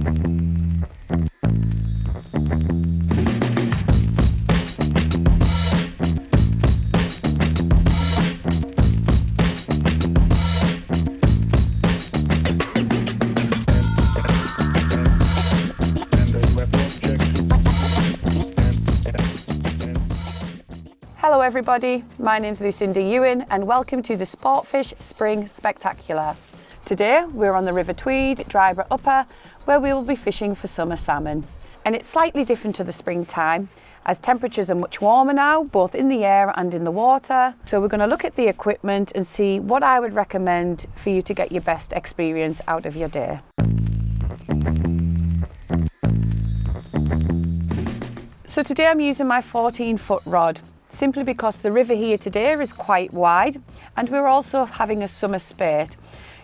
Hello everybody, my name's Lucinda Ewin and welcome to the Sportfish Spring Spectacular. Today we're on the River Tweed, Drybrook Upper, where we will be fishing for summer salmon. And it's slightly different to the springtime as temperatures are much warmer now, both in the air and in the water. So we're going to look at the equipment and see what I would recommend for you to get your best experience out of your day. So today I'm using my 14-foot rod, simply because the river here today is quite wide and we're also having a summer spate.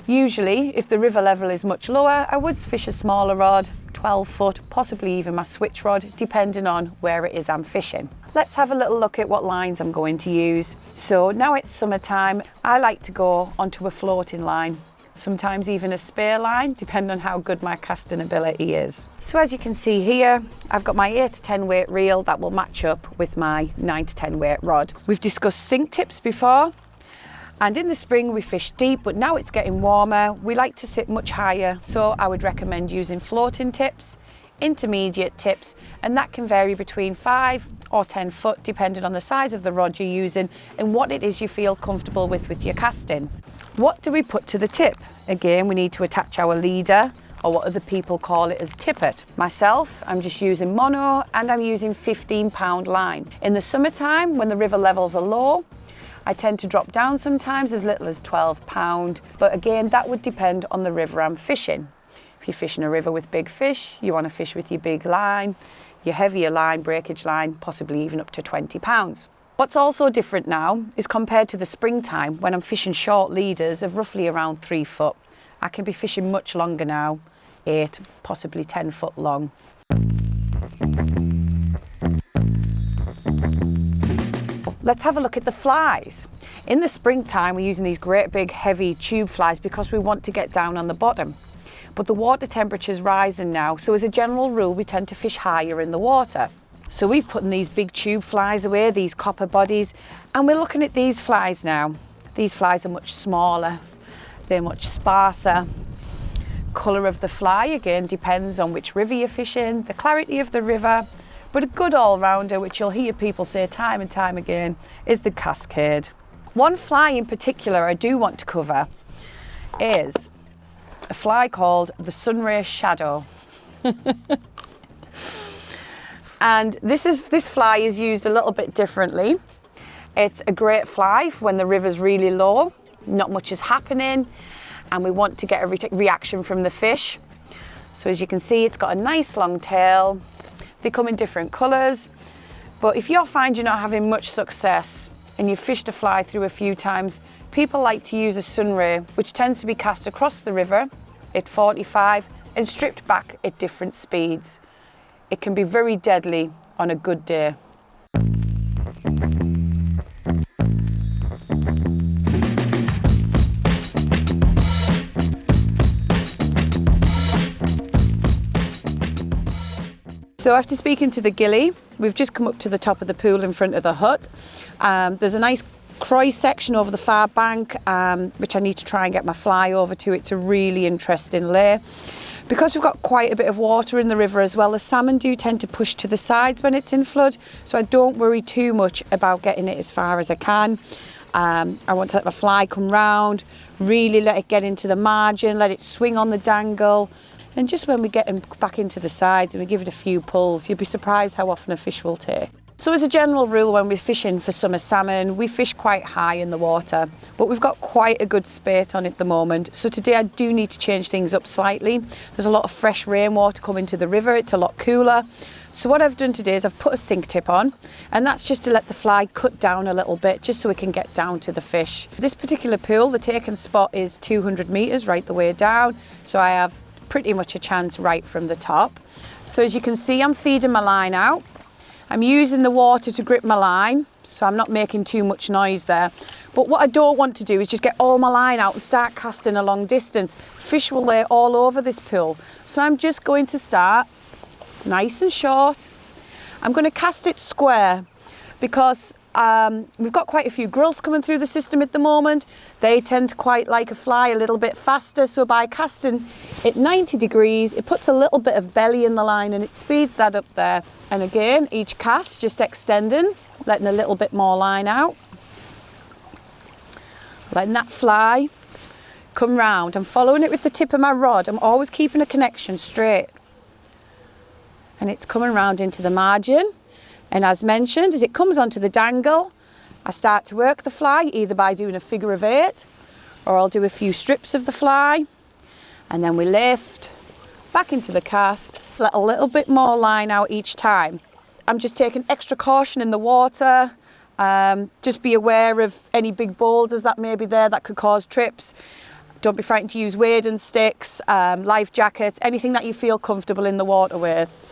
Usually, if the river level is much lower, I would fish a smaller rod, 12-foot, possibly even my switch rod, depending on where it is I'm fishing. Let's have a little look at what lines I'm going to use. So now it's summertime, I like to go onto a floating line, sometimes even a spare line, depending on how good my casting ability is. So as you can see here, I've got my 8 to 10 weight reel that will match up with my 9 to 10 weight rod. We've discussed sink tips before, and in the spring we fish deep, but now it's getting warmer, we like to sit much higher, so I would recommend using floating tips, intermediate tips, and that can vary between 5 or 10 foot depending on the size of the rod you're using and what it is you feel comfortable with your casting. What do we put to the tip? Again, we need to attach our leader, or what other people call it as tippet. Myself, I'm just using mono and I'm using 15-pound line. In the summertime, when the river levels are low, I tend to drop down sometimes as little as 12-pound, but again, that would depend on the river I'm fishing. If you're fishing a river with big fish, you want to fish with your big line, your heavier line, breakage line, possibly even up to 20 pounds. What's also different now is compared to the springtime when I'm fishing short leaders of roughly around 3 foot. I can be fishing much longer now, 8, possibly 10 foot long. Let's have a look at the flies. In the springtime, we're using these great big heavy tube flies because we want to get down on the bottom. But the water temperature is rising now, so as a general rule, we tend to fish higher in the water. So we've put in these big tube flies away, these copper bodies, and we're looking at these flies now. These flies are much smaller, they're much sparser. Colour of the fly, again, depends on which river you're fishing, the clarity of the river, but a good all-rounder, which you'll hear people say time and time again, is the Cascade. One fly in particular I do want to cover is a fly called the Sunray Shadow. And this fly is used a little bit differently. It's a great fly when the river's really low, not much is happening, and we want to get a reaction from the fish. So as you can see, it's got a nice long tail. They come in different colours, but if you find you're not having much success and you've fished a fly through a few times, people like to use a sunray, which tends to be cast across the river at 45 and stripped back at different speeds. It can be very deadly on a good day. So after speaking to the gilly, we've just come up to the top of the pool in front of the hut. There's a nice croy section over the far bank, which I need to try and get my fly over to. It's a really interesting lay. Because we've got quite a bit of water in the river as well, the salmon do tend to push to the sides when it's in flood, so I don't worry too much about getting it as far as I can. I want to let my fly come round, really let it get into the margin, let it swing on the dangle, and just when we get them back into the sides and we give it a few pulls, you'll be surprised how often a fish will take. So as a general rule, when we're fishing for summer salmon, we fish quite high in the water, but we've got quite a good spate on at the moment. So today I do need to change things up slightly. There's a lot of fresh rainwater coming to the river, it's a lot cooler. So what I've done today is I've put a sink tip on, and that's just to let the fly cut down a little bit, just so we can get down to the fish. This particular pool, the taken spot is 200 metres right the way down, so I have pretty much a chance right from the top. So as you can see, I'm feeding my line out. I'm using the water to grip my line, so I'm not making too much noise there. But what I don't want to do is just get all my line out and start casting a long distance. Fish will lay all over this pool. So I'm just going to start nice and short. I'm going to cast it square because we've got quite a few grills coming through the system at the moment. They tend to quite like a fly a little bit faster, so by casting it 90 degrees, it puts a little bit of belly in the line and it speeds that up there. And again, each cast just extending, letting a little bit more line out. Letting that fly come round. I'm following it with the tip of my rod. I'm always keeping a connection straight. And it's coming round into the margin. And as mentioned, as it comes onto the dangle, I start to work the fly either by doing a figure of 8 or I'll do a few strips of the fly, and then we lift back into the cast, let a little bit more line out each time. I'm just taking extra caution in the water. Just be aware of any big boulders that may be there that could cause trips. Don't be frightened to use wading sticks, life jackets, anything that you feel comfortable in the water with.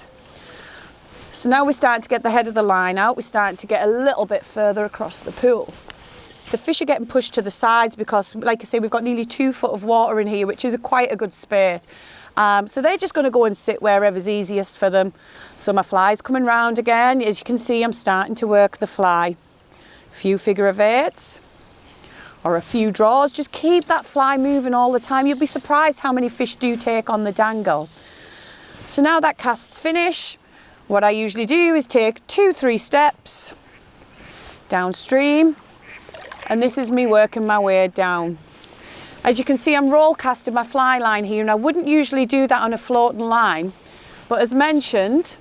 So now we're starting to get the head of the line out. We're starting to get a little bit further across the pool. The fish are getting pushed to the sides because, like I say, we've got nearly 2 foot of water in here, which is quite a good spate. So they're just going to go and sit wherever's easiest for them. So my fly's coming round again. As you can see, I'm starting to work the fly. A few figure of 8s or a few draws. Just keep that fly moving all the time. You'll be surprised how many fish do take on the dangle. So now that cast's finished, what I usually do is take 2-3 steps downstream, and this is me working my way down. As you can see, I'm roll casting my fly line here, and I wouldn't usually do that on a floating line, but as mentioned,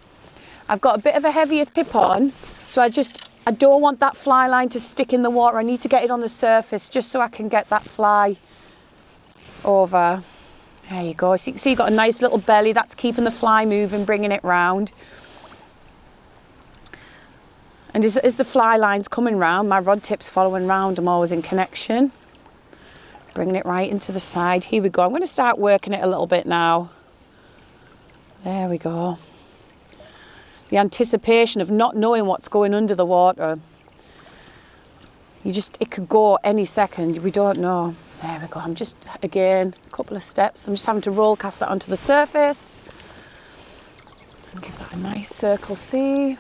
I've got a bit of a heavier tip on, so I don't want that fly line to stick in the water. I need to get it on the surface just so I can get that fly over. There you go. So you can see you've got a nice little belly. That's keeping the fly moving, bringing it round. And as the fly line's coming round, my rod tip's following round. I'm always in connection. Bringing it right into the side. Here we go. I'm going to start working it a little bit now. There we go. The anticipation of not knowing what's going under the water. It could go any second. We don't know. There we go. I'm just, again, a couple of steps. I'm just having to roll cast that onto the surface. And give that a nice circle C.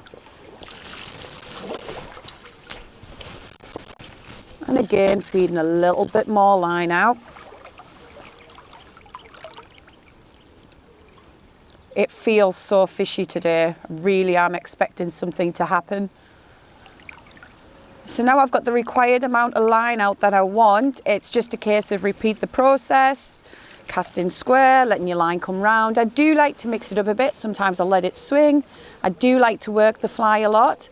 And again, feeding a little bit more line out. It feels so fishy today. I really am expecting something to happen. So now I've got the required amount of line out that I want. It's just a case of repeat the process, casting square, letting your line come round. I do like to mix it up a bit. Sometimes I'll let it swing. I do like to work the fly a lot.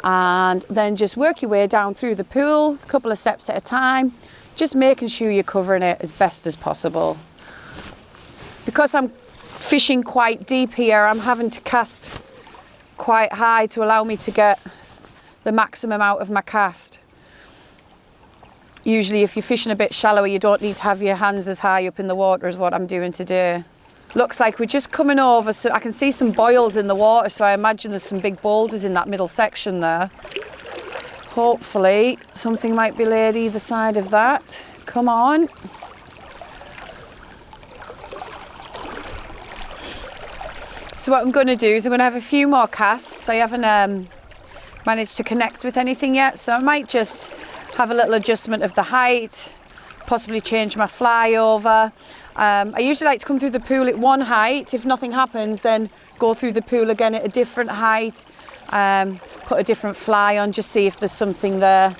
And then just work your way down through the pool, a couple of steps at a time, just making sure you're covering it as best as possible. Because I'm fishing quite deep here, I'm having to cast quite high to allow me to get the maximum out of my cast. Usually if you're fishing a bit shallower, you don't need to have your hands as high up in the water as what I'm doing today. Looks like we're just coming over, so I can see some boils in the water, so I imagine there's some big boulders in that middle section there. Hopefully something might be laid either side of that. Come on. So what I'm going to do is I'm going to have a few more casts. I haven't managed to connect with anything yet, so I might just have a little adjustment of the height, possibly change my fly over. I usually like to come through the pool at one height. If nothing happens, then go through the pool again at a different height. Put a different fly on, just see if there's something there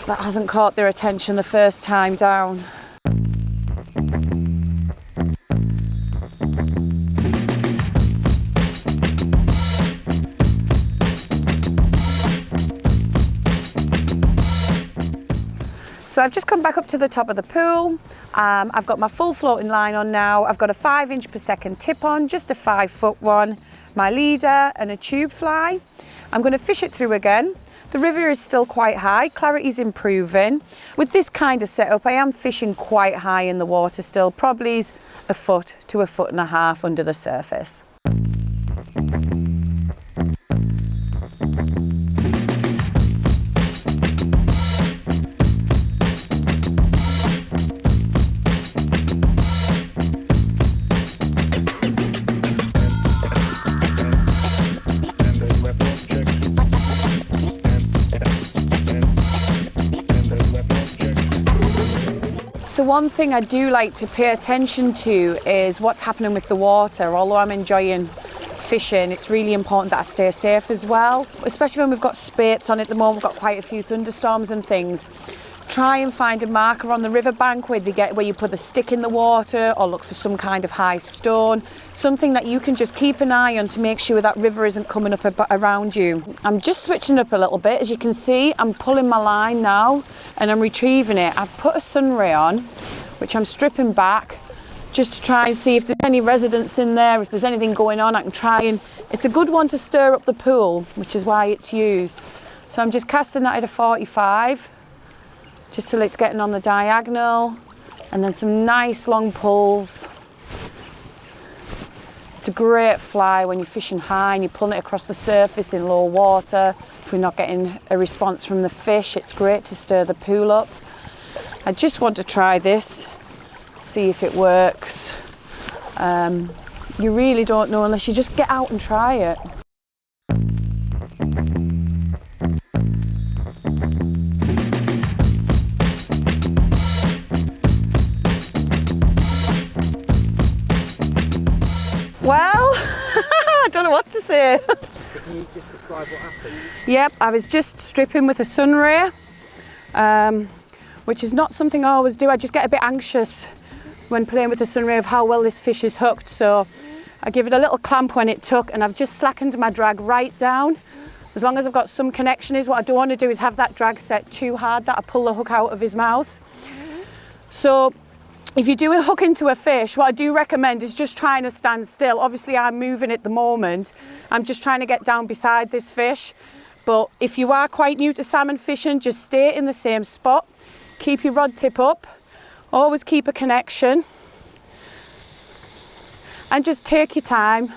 that hasn't caught their attention the first time down. So I've just come back up to the top of the pool. I've got my full floating line on now. I've got a 5 inch per second tip on, just a 5 foot one, my leader and a tube fly. I'm going to fish it through again. The river is still quite high, clarity's improving. With this kind of setup, I am fishing quite high in the water still, probably 1 foot to 1.5 foot under the surface. one thing I do like to pay attention to is what's happening with the water. Although I'm enjoying fishing, it's really important that I stay safe as well, especially when we've got spates on at the moment. We've got quite a few thunderstorms and things. Try and find a marker on the riverbank where you put the stick in the water, or look for some kind of high stone, something that you can just keep an eye on to make sure that river isn't coming up around you. I'm just switching up a little bit. As you can see, I'm pulling my line now and I'm retrieving it. I've put a sunray on, which I'm stripping back just to try and see if there's any residents in there, if there's anything going on. I can try, and it's a good one to stir up the pool, which is why it's used. So I'm just casting that at a 45. Just till it's getting on the diagonal, and then some nice long pulls. It's a great fly when you're fishing high and you're pulling it across the surface in low water. If we're not getting a response from the fish, it's great to stir the pool up. I just want to try this, see if it works. You really don't know unless you just get out and try it. Well, I don't know what to say. Can you just describe what happened? Yep, I was just stripping with a sunray, which is not something I always do. I just get a bit anxious when playing with the sunray of how well this fish is hooked. So I give it a little clamp when it took, and I've just slackened my drag right down. As long as I've got some connection. What I don't want to do is have that drag set too hard that I pull the hook out of his mouth. So if you do a hook into a fish, what I do recommend is just trying to stand still. Obviously I'm moving at the moment. I'm just trying to get down beside this fish. But if you are quite new to salmon fishing, just stay in the same spot. Keep your rod tip up. Always keep a connection. And just take your time.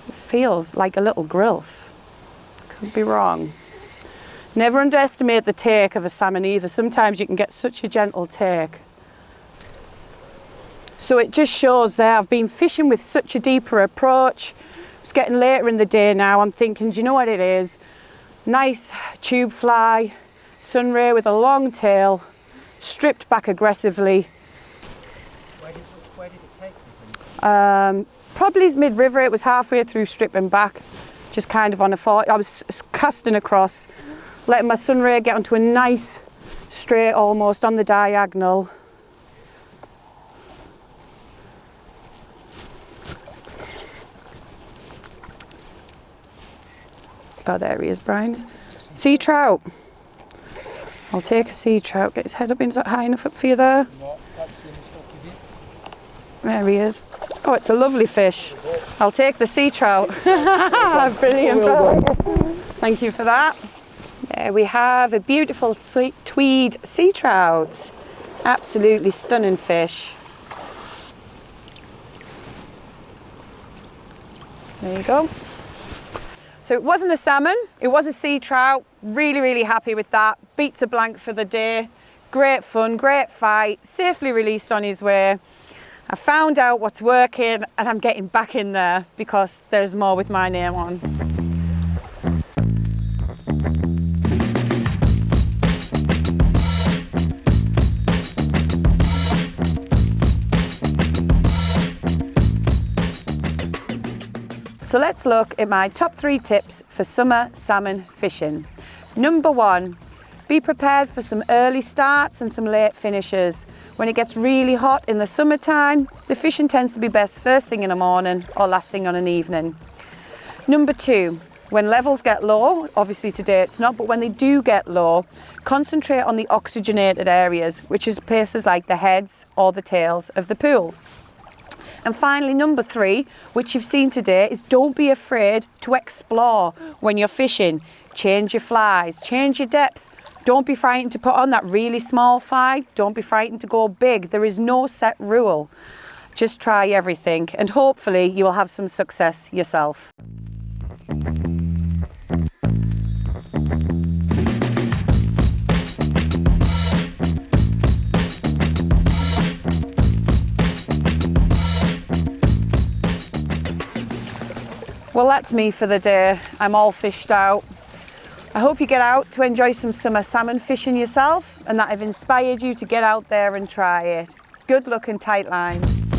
It feels like a little grilse. Could be wrong. Never underestimate the take of a salmon either. Sometimes you can get such a gentle take. So it just shows there, I've been fishing with such a deeper approach. It's getting later in the day now. I'm thinking, do you know what it is? Nice tube fly, sunray with a long tail, stripped back aggressively. Where did it take you? Probably mid-river. It was halfway through stripping back, just kind of on a 40. I was casting across, letting my sunray get onto a nice straight almost on the diagonal. Oh, there he is, Brian. Sea trout. I'll take a sea trout. Get his head up. Is that high enough up for you there? There he is. Oh, it's a lovely fish. I'll take the sea trout. Brilliant. Thank you for that. There we have a beautiful sweet tweed sea trout. Absolutely stunning fish. There you go. So it wasn't a salmon, it was a sea trout. Really, really happy with that. Beats a blank for the day. Great fun, great fight. Safely released on his way. I found out what's working and I'm getting back in there because there's more with my name on. So let's look at my top 3 tips for summer salmon fishing. Number 1, be prepared for some early starts and some late finishes. When it gets really hot in the summertime, the fishing tends to be best first thing in the morning or last thing on an evening. Number 2, when levels get low, obviously today it's not, but when they do get low, concentrate on the oxygenated areas, which is places like the heads or the tails of the pools. And finally, number 3, which you've seen today, is don't be afraid to explore when you're fishing. Change your flies, change your depth. Don't be frightened to put on that really small fly. Don't be frightened to go big. There is no set rule. Just try everything and hopefully you will have some success yourself. Well, that's me for the day. I'm all fished out. I hope you get out to enjoy some summer salmon fishing yourself and that I've inspired you to get out there and try it. Good luck and tight lines.